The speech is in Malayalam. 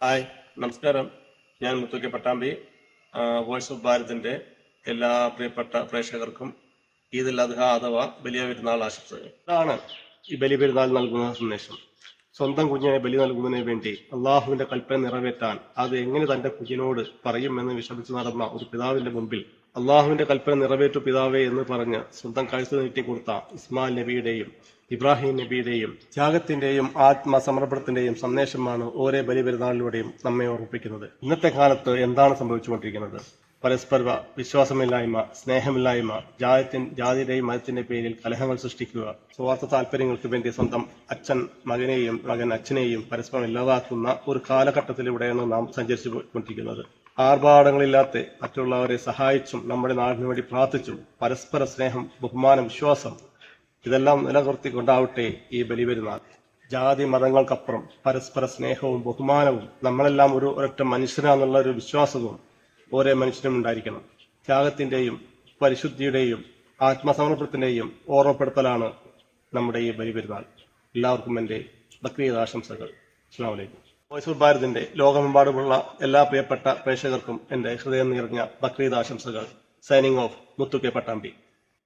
ഹായ്, നമസ്കാരം. ഞാൻ മുത്തുക്കെ പട്ടാമ്പി. വോയിസ് ഓഫ് ഭാരതിന്റെ എല്ലാ പ്രിയപ്പെട്ട പ്രേക്ഷകർക്കും ഈദ് അൽ അദ്ഹ അഥവാ വലിയ പെരുന്നാൾ ആശംസകൾ. ഇതാണ് ഈ ബലി പെരുന്നാൾ നൽകുന്ന സന്ദേശം. സ്വന്തം കുഞ്ഞിനെ ബലി നൽകുന്നതിന് വേണ്ടി അള്ളാഹുവിന്റെ കൽപ്പന നിറവേറ്റാൻ അത് എങ്ങനെ തന്റെ കുഞ്ഞിനോട് പറയുമെന്ന് വിഷമിച്ചു നടന്ന ഒരു പിതാവിന്റെ മുമ്പിൽ അള്ളാഹുവിന്റെ കൽപ്പന നിറവേറ്റു പിതാവേ എന്ന് പറഞ്ഞ് സ്വന്തം കഴുത്ത് നീട്ടിക്കൊടുത്ത ഇസ്മായിൽ നബിയുടെയും ഇബ്രാഹിം നബിയുടെയും ത്യാഗത്തിന്റെയും ആത്മസമർപ്പണത്തിന്റെയും സന്ദേശമാണ് ഓരോ ബലി പെരുന്നാളിലൂടെയും നമ്മെ ഓർമ്മിപ്പിക്കുന്നത്. ഇന്നത്തെ കാലത്ത് എന്താണ് സംഭവിച്ചുകൊണ്ടിരിക്കുന്നത്? പരസ്പര വിശ്വാസമില്ലായ്മ, സ്നേഹമില്ലായ്മ, ജാതിയുടെയും മതത്തിന്റെ പേരിൽ കലഹങ്ങൾ സൃഷ്ടിക്കുക, സ്വാർത്ഥ താല്പര്യങ്ങൾക്ക് വേണ്ടി സ്വന്തം അച്ഛൻ മകനെയും മകൻ അച്ഛനെയും പരസ്പരം ഇല്ലാതാക്കുന്ന ഒരു കാലഘട്ടത്തിലൂടെയാണ് നാം സഞ്ചരിച്ചു കൊണ്ടിരിക്കുന്നത്. ആർഭാടങ്ങളില്ലാത്ത മറ്റുള്ളവരെ സഹായിച്ചും നമ്മുടെ നാടിനു വേണ്ടി പ്രാർത്ഥിച്ചും പരസ്പര സ്നേഹം, ബഹുമാനം, വിശ്വാസം ഇതെല്ലാം നിലനിർത്തിക്കൊണ്ടാവട്ടെ ഈ ബലി പെരുന്നാൾ. ജാതി മതങ്ങൾക്കപ്പുറം പരസ്പര സ്നേഹവും ബഹുമാനവും നമ്മളെല്ലാം ഒരൊറ്റ മനുഷ്യനാന്നുള്ള ഒരു വിശ്വാസവും ഓരോ മനുഷ്യനും ഉണ്ടായിരിക്കണം. ത്യാഗത്തിന്റെയും പരിശുദ്ധിയുടെയും ആത്മസമർപ്പണത്തിന്റെയും ഓർമ്മപ്പെടുത്തലാണ് നമ്മുടെ ഈ ബലി പെരുന്നാൾ. എല്ലാവർക്കും എൻ്റെ ബക്രീദ് ആശംസകൾ. അസ്സലാമു അലൈക്കും. വോയിസ് ഓഫ് ഭാരതിന്റെ ലോകമെമ്പാടുമുള്ള എല്ലാ പ്രിയപ്പെട്ട പ്രേക്ഷകർക്കും എൻ്റെ ഹൃദയം നിറഞ്ഞ ബക്രീദ് ആശംസകൾ. സൈനിങ് ഓഫ്, മുത്തുക്കെ പട്ടാമ്പി.